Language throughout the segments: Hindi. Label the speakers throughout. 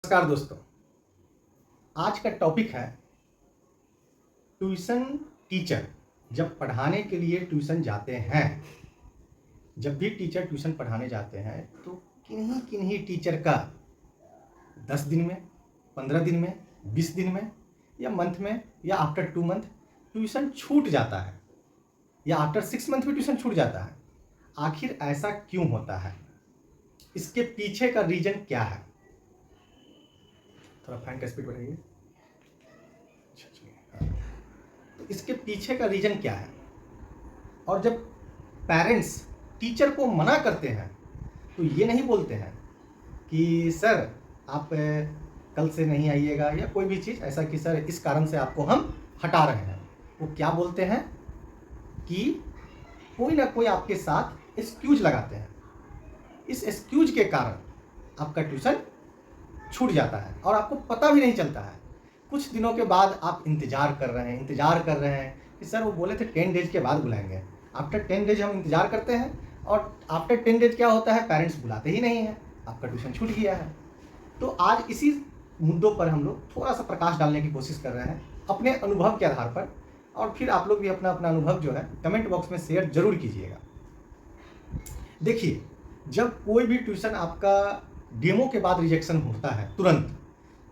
Speaker 1: नमस्कार दोस्तों। आज का टॉपिक है ट्यूशन टीचर जब पढ़ाने के लिए ट्यूशन जाते हैं। जब भी टीचर ट्यूशन पढ़ाने जाते हैं तो किन्हीं किन्हीं टीचर का 10 दिन में, 15 दिन में, 20 दिन में या मंथ में या आफ्टर 2 मंथ ट्यूशन छूट जाता है या आफ्टर 6 मंथ भी ट्यूशन छूट जाता है। आखिर ऐसा क्यों होता है? इसके पीछे का रीजन क्या है? थोड़ा फैन का स्पीड बढ़ाइए। तो इसके पीछे का रीजन क्या है? और जब पेरेंट्स टीचर को मना करते हैं तो ये नहीं बोलते हैं कि सर आप कल से नहीं आइएगा या कोई भी चीज़ ऐसा कि सर इस कारण से आपको हम हटा रहे हैं। वो क्या बोलते हैं कि कोई ना कोई आपके साथ एक्सक्यूज लगाते हैं। इस एक्सक्यूज के कारण आपका ट्यूशन छूट जाता है और आपको पता भी नहीं चलता है। कुछ दिनों के बाद आप इंतज़ार कर रहे हैं कि सर वो बोले थे 10 डेज के बाद बुलाएंगे। आफ्टर 10 डेज हम इंतज़ार करते हैं और आफ्टर 10 डेज क्या होता है, पेरेंट्स बुलाते ही नहीं हैं, आपका ट्यूशन छूट गया है। तो आज इसी मुद्दों पर हम लोग थोड़ा सा प्रकाश डालने की कोशिश कर रहे हैं अपने अनुभव के आधार पर, और फिर आप लोग भी अपना अपना अनुभव जो है कमेंट बॉक्स में शेयर जरूर कीजिएगा। देखिए, जब कोई भी ट्यूशन आपका डेमो के बाद रिजेक्शन होता है तुरंत,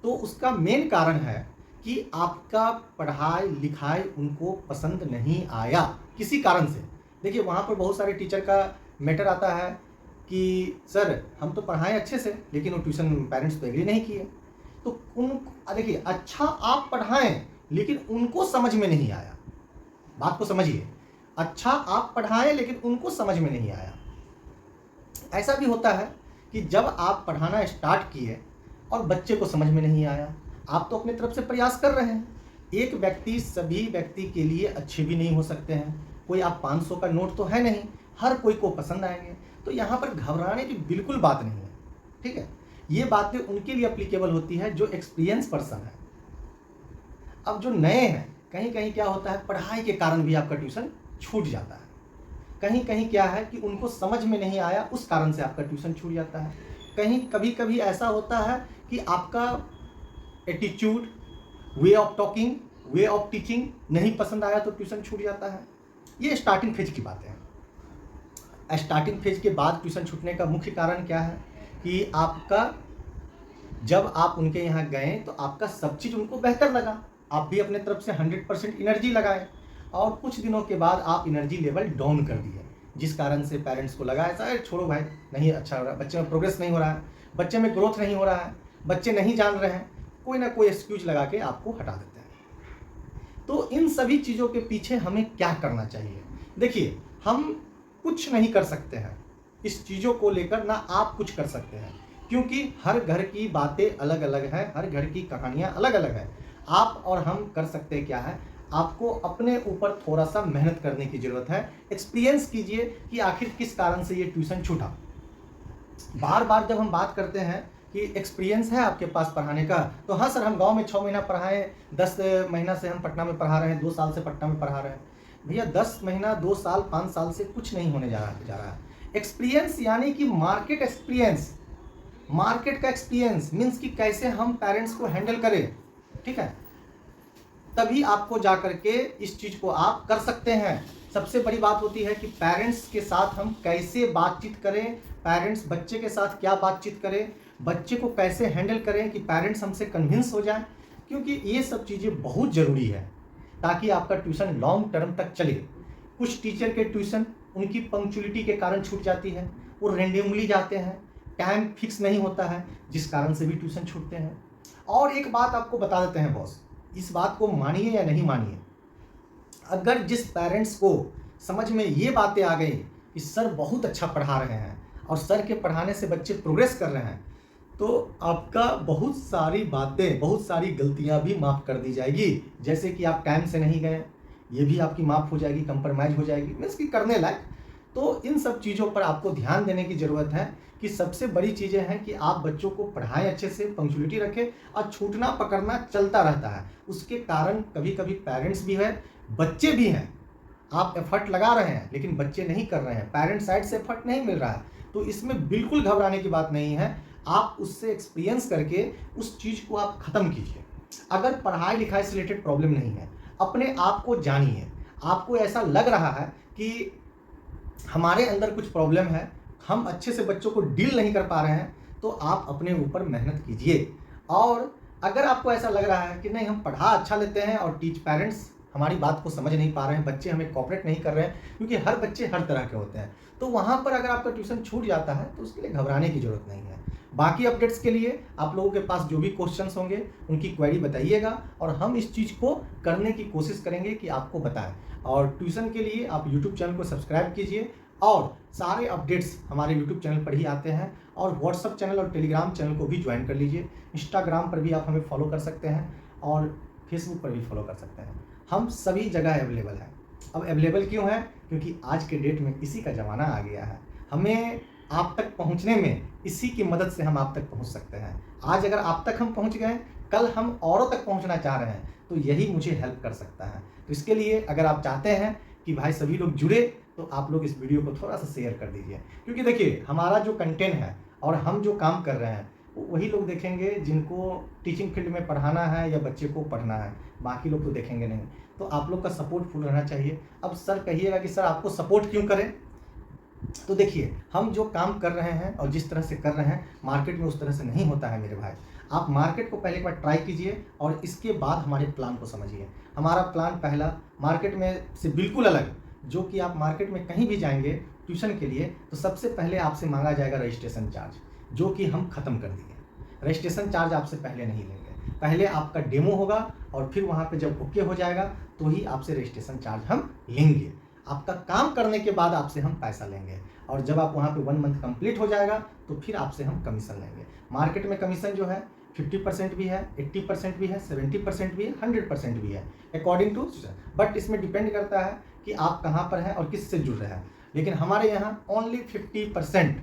Speaker 1: तो उसका मेन कारण है कि आपका पढ़ाई लिखाई उनको पसंद नहीं आया किसी कारण से। देखिए, वहाँ पर बहुत सारे टीचर का मैटर आता है कि सर हम तो पढ़ाएं अच्छे से, लेकिन वो ट्यूशन पेरेंट्स तो एग्री नहीं किए। तो देखिए, अच्छा आप पढ़ाएं लेकिन उनको समझ में नहीं आया। बात को समझिए, अच्छा आप पढ़ाएं लेकिन उनको समझ में नहीं आया। ऐसा भी होता है कि जब आप पढ़ाना स्टार्ट किए और बच्चे को समझ में नहीं आया, आप तो अपनी तरफ से प्रयास कर रहे हैं। एक व्यक्ति सभी व्यक्ति के लिए अच्छे भी नहीं हो सकते हैं। कोई आप 500 का नोट तो है नहीं, हर कोई को पसंद आएंगे। तो यहाँ पर घबराने की बिल्कुल बात नहीं है, ठीक है। ये बातें उनके लिए अप्लीकेबल होती है जो एक्सपीरियंस पर्सन है। अब जो नए हैं, कहीं कहीं क्या होता है, पढ़ाई के कारण भी आपका ट्यूशन छूट जाता है। कहीं कहीं क्या है कि उनको समझ में नहीं आया, उस कारण से आपका ट्यूशन छूट जाता है। कहीं कभी कभी ऐसा होता है कि आपका attitude, way of talking, way of teaching नहीं पसंद आया तो ट्यूशन छूट जाता है। ये स्टार्टिंग फेज की बातें हैं। स्टार्टिंग फेज के बाद ट्यूशन छूटने का मुख्य कारण क्या है कि आपका, जब आप उनके यहाँ गए तो आपका सब चीज़ उनको बेहतर लगा, आप भी अपने तरफ से 100% एनर्जी लगाए, और कुछ दिनों के बाद आप एनर्जी लेवल डाउन कर दिए, जिस कारण से पेरेंट्स को लगा ऐसा छोड़ो भाई, नहीं अच्छा हो रहा है, बच्चे में प्रोग्रेस नहीं हो रहा है, बच्चे में ग्रोथ नहीं हो रहा है, बच्चे नहीं जान रहे हैं, कोई ना कोई एक्सक्यूज लगा के आपको हटा देते हैं। तो इन सभी चीज़ों के पीछे हमें क्या करना चाहिए? देखिए, हम कुछ नहीं कर सकते हैं इस चीज़ों को लेकर, ना आप कुछ कर सकते हैं, क्योंकि हर घर की बातें अलग अलग हैं, हर घर की कहानियाँ अलग अलग हैं। आप और हम कर सकते क्या है, आपको अपने ऊपर थोड़ा सा मेहनत करने की ज़रूरत है। एक्सपीरियंस कीजिए कि आखिर किस कारण से ये ट्यूशन छूटा। बार बार जब हम बात करते हैं कि एक्सपीरियंस है आपके पास पढ़ाने का, तो हाँ सर हम गांव में 6 महीना पढ़ाए, 10 महीना से हम पटना में पढ़ा रहे हैं, 2 साल से पटना में पढ़ा रहे हैं। भैया 10 महीना, 2 साल, 5 साल से कुछ नहीं होने जा रहा है। एक्सपीरियंस यानी कि मार्केट एक्सपीरियंस, मार्केट का एक्सपीरियंस मीन्स कि कैसे हम पेरेंट्स को हैंडल करें, ठीक है। तभी आपको जा करके इस चीज़ को आप कर सकते हैं। सबसे बड़ी बात होती है कि पेरेंट्स के साथ हम कैसे बातचीत करें, पेरेंट्स बच्चे के साथ क्या बातचीत करें, बच्चे को कैसे हैंडल करें कि पेरेंट्स हमसे कन्विंस हो जाए, क्योंकि ये सब चीज़ें बहुत ज़रूरी है ताकि आपका ट्यूशन लॉन्ग टर्म तक चले। कुछ टीचर के ट्यूशन उनकी पंक्चुअलिटी के कारण छूट जाती है, वो रेंडमली जाते हैं, टाइम फिक्स नहीं होता है, जिस कारण से भी ट्यूशन छूटते हैं। और एक बात आपको बता देते हैं बॉस, इस बात को मानिए या नहीं मानिए, अगर जिस पेरेंट्स को समझ में ये बातें आ गई कि सर बहुत अच्छा पढ़ा रहे हैं और सर के पढ़ाने से बच्चे प्रोग्रेस कर रहे हैं, तो आपका बहुत सारी बातें, बहुत सारी गलतियां भी माफ़ कर दी जाएगी। जैसे कि आप टाइम से नहीं गए, ये भी आपकी माफ़ हो जाएगी, कंप्रोमाइज़ हो जाएगी, मीन्स कि करने लायक। तो इन सब चीज़ों पर आपको ध्यान देने की ज़रूरत है कि सबसे बड़ी चीज़ें हैं कि आप बच्चों को पढ़ाएं अच्छे से, पंक्चुअलिटी रखें, और छूटना पकड़ना चलता रहता है। उसके कारण कभी कभी पेरेंट्स भी है, बच्चे भी हैं, आप एफर्ट लगा रहे हैं लेकिन बच्चे नहीं कर रहे हैं, पेरेंट्स साइड से एफर्ट नहीं मिल रहा है, तो इसमें बिल्कुल घबराने की बात नहीं है। आप उससे एक्सपीरियंस करके उस चीज़ को आप ख़त्म कीजिए। अगर पढ़ाई लिखाई से रिलेटेड प्रॉब्लम नहीं है, अपने आप को जानिए। आपको ऐसा लग रहा है कि हमारे अंदर कुछ प्रॉब्लम है, हम अच्छे से बच्चों को डील नहीं कर पा रहे हैं, तो आप अपने ऊपर मेहनत कीजिए। और अगर आपको ऐसा लग रहा है कि नहीं, हम पढ़ा अच्छा लेते हैं और पेरेंट्स हमारी बात को समझ नहीं पा रहे हैं, बच्चे हमें कोऑपरेट नहीं कर रहे हैं, क्योंकि हर बच्चे हर तरह के होते हैं, तो वहाँ पर अगर आपका ट्यूशन छूट जाता है तो उसके लिए घबराने की ज़रूरत नहीं है। बाकी अपडेट्स के लिए आप लोगों के पास जो भी क्वेश्चंस होंगे उनकी क्वेरी बताइएगा, और हम इस चीज़ को करने की कोशिश करेंगे कि आपको बताएं। और ट्यूशन के लिए आप यूट्यूब चैनल को सब्सक्राइब कीजिए, और सारे अपडेट्स हमारे यूट्यूब चैनल पर ही आते हैं। और व्हाट्सअप चैनल और टेलीग्राम चैनल को भी ज्वाइन कर लीजिए। इंस्टाग्राम पर भी आप हमें फॉलो कर सकते हैं, और फेसबुक पर भी फॉलो कर सकते हैं। हम सभी जगह अवेलेबल हैं। अब अवेलेबल क्यों है? क्योंकि आज के डेट में इसी का ज़माना आ गया है। हमें आप तक पहुंचने में इसी की मदद से हम आप तक पहुंच सकते हैं। आज अगर आप तक हम पहुंच गए, कल हम औरों तक पहुंचना चाह रहे हैं, तो यही मुझे हेल्प कर सकता है। तो इसके लिए अगर आप चाहते हैं कि भाई सभी लोग जुड़े, तो आप लोग इस वीडियो को थोड़ा सा शेयर कर दीजिए। क्योंकि देखिए, हमारा जो कंटेंट है और हम जो काम कर रहे हैं, वही लोग देखेंगे जिनको टीचिंग फील्ड में पढ़ाना है या बच्चे को पढ़ना है। बाकी लोग तो देखेंगे नहीं। तो आप लोग का सपोर्ट फुल रहना चाहिए। अब सर कहिएगा कि सर आपको सपोर्ट क्यों करें? तो देखिए, हम जो काम कर रहे हैं और जिस तरह से कर रहे हैं, मार्केट में उस तरह से नहीं होता है मेरे भाई। आप मार्केट को पहले एक बार ट्राई कीजिए और इसके बाद हमारे प्लान को समझिए। हमारा प्लान पहला मार्केट में से बिल्कुल अलग, जो कि आप मार्केट में कहीं भी जाएंगे ट्यूशन के लिए, तो सबसे पहले आपसे मांगा जाएगा रजिस्ट्रेशन चार्ज, जो कि हम ख़त्म कर दिए। रजिस्ट्रेशन चार्ज आपसे पहले नहीं लेंगे। पहले आपका डेमो होगा, और फिर वहाँ पे जब ओके हो जाएगा तो ही आपसे रजिस्ट्रेशन चार्ज हम लेंगे। आपका काम करने के बाद आपसे हम पैसा लेंगे, और जब आप वहाँ पे 1 मंथ कंप्लीट हो जाएगा तो फिर आपसे हम कमीशन लेंगे। मार्केट में कमीशन जो है 50% भी है, 80% भी है, 70% भी है, 100% भी है, अकॉर्डिंग टू। बट इसमें डिपेंड करता है कि आप कहाँ पर हैं और किससे जुड़ रहे हैं। लेकिन हमारे यहाँ ओनली 50%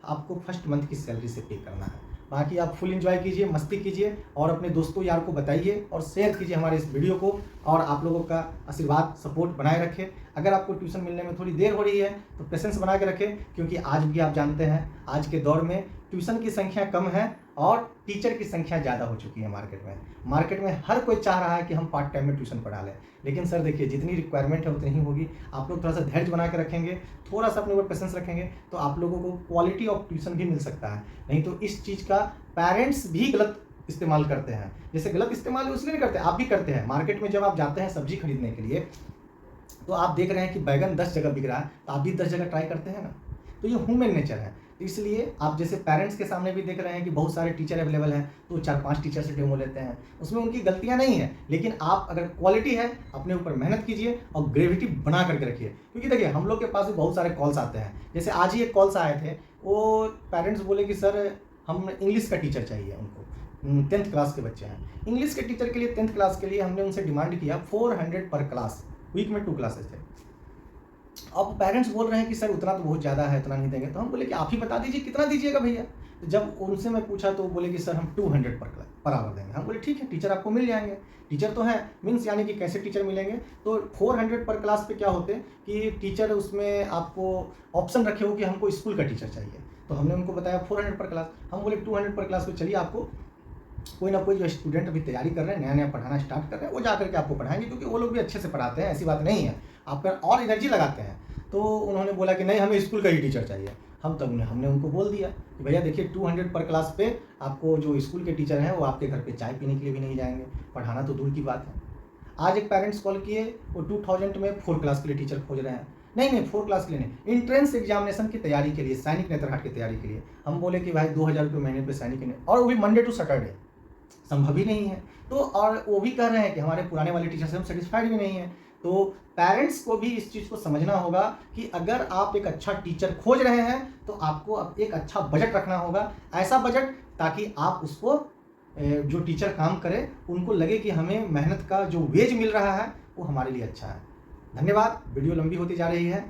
Speaker 1: आपको फर्स्ट मंथ की सैलरी से पे करना है। बाकी आप फुल एंजॉय कीजिए, मस्ती कीजिए, और अपने दोस्तों यार को बताइए और शेयर कीजिए हमारे इस वीडियो को। और आप लोगों का आशीर्वाद सपोर्ट बनाए रखें। अगर आपको ट्यूशन मिलने में थोड़ी देर हो रही है तो पेशेंस बना के रखें, क्योंकि आज भी आप जानते हैं आज के दौर में ट्यूशन की संख्या कम है और टीचर की संख्या ज़्यादा हो चुकी है मार्केट में हर कोई चाह रहा है कि हम पार्ट टाइम में ट्यूशन पढ़ा लें। लेकिन सर देखिए, जितनी रिक्वायरमेंट है उतनी ही होगी। आप लोग थोड़ा सा धैर्य बना के रखेंगे, थोड़ा सा अपने ऊपर पेशेंस रखेंगे, तो आप लोगों को क्वालिटी ऑफ ट्यूशन भी मिल सकता है। नहीं तो इस चीज़ का पेरेंट्स भी गलत इस्तेमाल करते हैं। जैसे गलत इस्तेमाल उसलिए नहीं करते, आप भी करते हैं। मार्केट में जब आप जाते हैं सब्जी खरीदने के लिए, तो आप देख रहे हैं कि बैगन 10 जगह बिक रहा है, तो आप भी 10 जगह ट्राई करते हैं ना। तो ये ह्यूमन नेचर है। तो इसलिए आप जैसे पेरेंट्स के सामने भी देख रहे हैं कि बहुत सारे टीचर अवेलेबल हैं, तो 4-5 टीचर से डेमो लेते हैं। उसमें उनकी गलतियां नहीं है, लेकिन आप अगर क्वालिटी है, अपने ऊपर मेहनत कीजिए और ग्रेविटी बना करके रखिए। क्योंकि देखिए, हम लोग के पास भी बहुत सारे कॉल्स आते हैं। जैसे आज ही एक कॉल्स आए थे, वो पेरेंट्स बोले कि सर हम इंग्लिश का टीचर चाहिए उनको, 10th क्लास के बच्चे हैं। इंग्लिश के टीचर के लिए 10th क्लास के लिए हमने उनसे डिमांड किया 400 पर क्लास। वीक में 2 क्लासेस थे। अब पेरेंट्स बोल रहे हैं कि सर उतना तो बहुत ज़्यादा है, इतना नहीं देंगे। तो हम बोले कि आप ही बता दीजिए कितना दीजिएगा भैया। तो जब उनसे मैं पूछा तो वो बोले कि सर हम 200 पर आवर देंगे। हम बोले ठीक है, टीचर आपको मिल जाएंगे। टीचर तो है मीन्स यानी कि कैसे टीचर मिलेंगे, तो 400 पर क्लास पे क्या होते कि टीचर उसमें आपको ऑप्शन रखे हो कि हमको स्कूल का टीचर चाहिए। तो हमने उनको बताया 400 पर क्लास। हम बोले 200 पर क्लास पे चलिए, आपको कोई ना कोई जो स्टूडेंट अभी तैयारी कर रहे हैं, नया पढ़ाना स्टार्ट कर रहे हैं, वो जा करके आपको पढ़ाएंगे, क्योंकि वो लोग भी अच्छे से पढ़ाते हैं, ऐसी बात नहीं है। आप पर और एनर्जी लगाते हैं। तो उन्होंने बोला कि नहीं, हमें स्कूल का ही टीचर चाहिए। हमने उनको बोल दिया कि भैया देखिए, 200 पर क्लास पे आपको जो स्कूल के टीचर हैं वो आपके घर पे चाय पीने के लिए भी नहीं जाएंगे, पढ़ाना तो दूर की बात है। आज एक पेरेंट्स कॉल किए, वो 2000 में 4 क्लास के लिए टीचर खोज रहे हैं। नहीं 4 क्लास के लिए नहीं, एंट्रेंस एग्जामिनेशन की तैयारी के लिए, सैनिक नेतरहाट की तैयारी के लिए। हम बोले कि भाई 2000 रुपये महीने पे सैनिक, और वो भी मंडे टू सैटरडे, संभव ही नहीं है। तो और वो भी कह रहे हैं कि हमारे पुराने वाले टीचर से हम सेटिस्फाइड भी नहीं है। तो पेरेंट्स को भी इस चीज़ को समझना होगा कि अगर आप एक अच्छा टीचर खोज रहे हैं तो आपको अब एक अच्छा बजट रखना होगा। ऐसा बजट ताकि आप उसको जो टीचर काम करे उनको लगे कि हमें मेहनत का जो वेज मिल रहा है वो हमारे लिए अच्छा है। धन्यवाद। वीडियो लंबी होती जा रही है।